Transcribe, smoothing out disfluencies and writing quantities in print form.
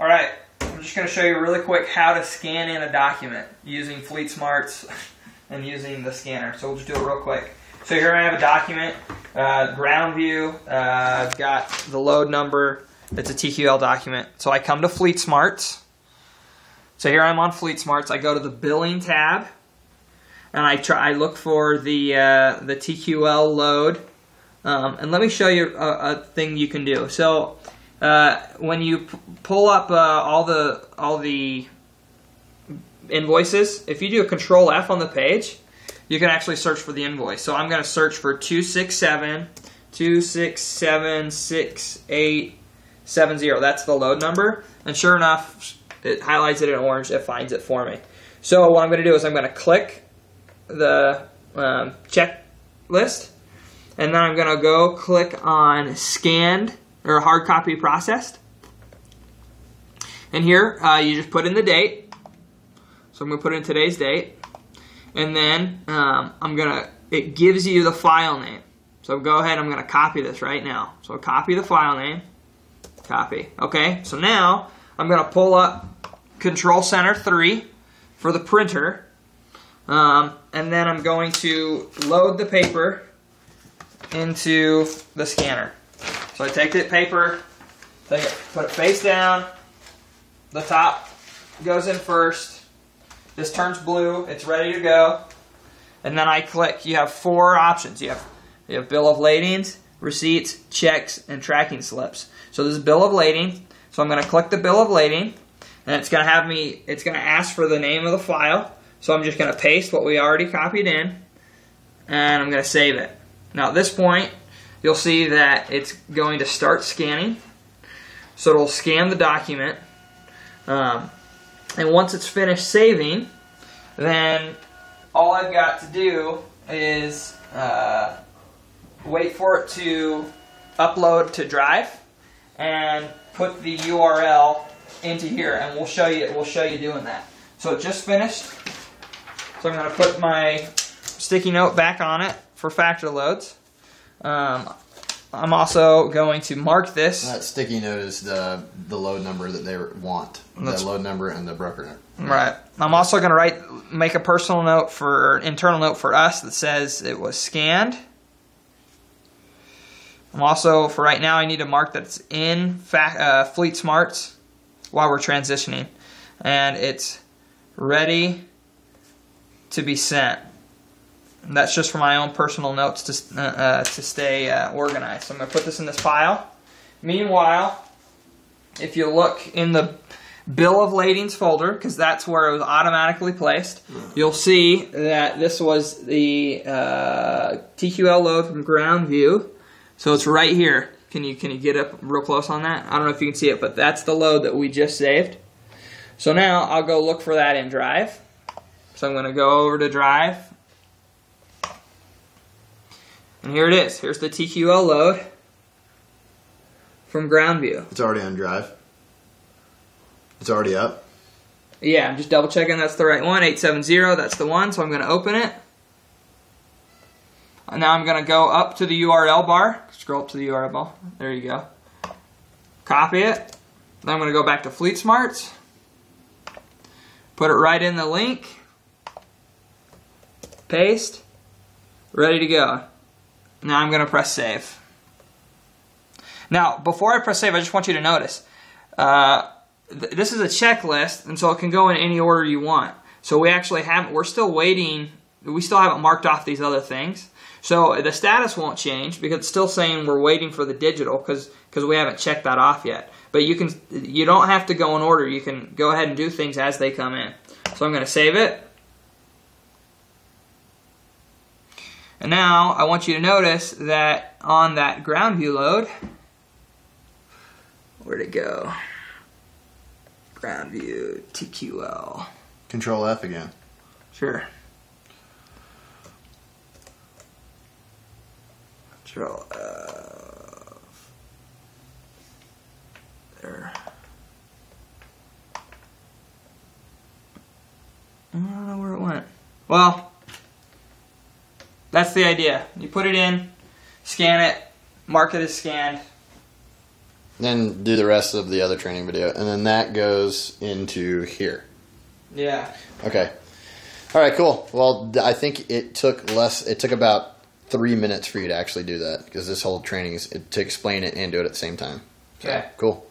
Alright, I'm just going to show you really quick how to scan in a document using Fleet Smarts and using the scanner. So we'll just do it real quick. So here I have a document, ground view, I've got the load number, it's a TQL document. So I come to Fleet Smarts. So here I'm on Fleet Smarts, I go to the billing tab, and I look for the TQL load. And let me show you a thing you can do. So when you pull up all the invoices, if you do a Control F on the page, you can actually search for the invoice. So I'm going to search for 2676870. That's the load number, and sure enough, it highlights it in orange. It finds it for me. So what I'm going to do is I'm going to click the checklist, and then I'm going to go click on scanned or hard copy processed. And here you just put in the date. So I'm going to put in today's date. And then it gives you the file name. So go ahead, I'm going to copy this right now. So copy the file name. Copy. Okay, so now I'm going to pull up Control Center 3 for the printer. And then I'm going to load the paper into the scanner. So I take the paper, put it face down, the top goes in first, this turns blue, it's ready to go, and then I click. You have 4 options. You have bill of ladings, receipts, checks, and tracking slips. So this is bill of lading, so I'm going to click the bill of lading, and it's going to ask for the name of the file, so I'm just going to paste what we already copied in, and I'm going to save it. Now at this point, you'll see that it's going to start scanning. So it'll scan the document. And once it's finished saving, then all I've got to do is wait for it to upload to Drive and put the URL into here, and we'll show you doing that. So it just finished. So I'm going to put my sticky note back on it for factor loads. I'm also going to mark this. That sticky note is the load number that they want. The load number and the broker note. Right. I'm also going to make a personal note internal note for us that says it was scanned. I'm also, for right now, I need to mark that it's in Fleet Smarts while we're transitioning, and it's ready to be sent. And that's just for my own personal notes to stay organized. So I'm going to put this in this pile. Meanwhile, if you look in the bill of ladings folder, because that's where it was automatically placed, you'll see that this was the TQL load from ground view. So it's right here. Can you get up real close on that? I don't know if you can see it, but that's the load that we just saved. So now I'll go look for that in Drive. So I'm going to go over to Drive. And here it is. Here's the TQL load from ground view. It's already on Drive. It's already up. Yeah, I'm just double checking that's the right one. 870, that's the one. So I'm going to open it. And now I'm going to go up to the URL bar. Scroll up to the URL bar. There you go. Copy it. Then I'm going to go back to Fleet Smarts. Put it right in the link. Paste. Ready to go. Now I'm going to press save. Now, before I press save, I just want you to notice, this is a checklist, and so it can go in any order you want. So we're still waiting, we still haven't marked off these other things. So the status won't change because it's still saying we're waiting for the digital because we haven't checked that off yet. But you don't have to go in order. You can go ahead and do things as they come in. So I'm going to save it. And now I want you to notice that on that ground view load, where'd it go? Ground view, TQL. Control F again. Sure. Control F. There. I don't know where it went. Well, that's the idea. You put it in, scan it, mark it as scanned. Then do the rest of the other training video, and then that goes into here. Yeah. Okay. All right, cool. Well, I think it took about 3 minutes for you to actually do that, because this whole training is to explain it and do it at the same time. Okay. Cool.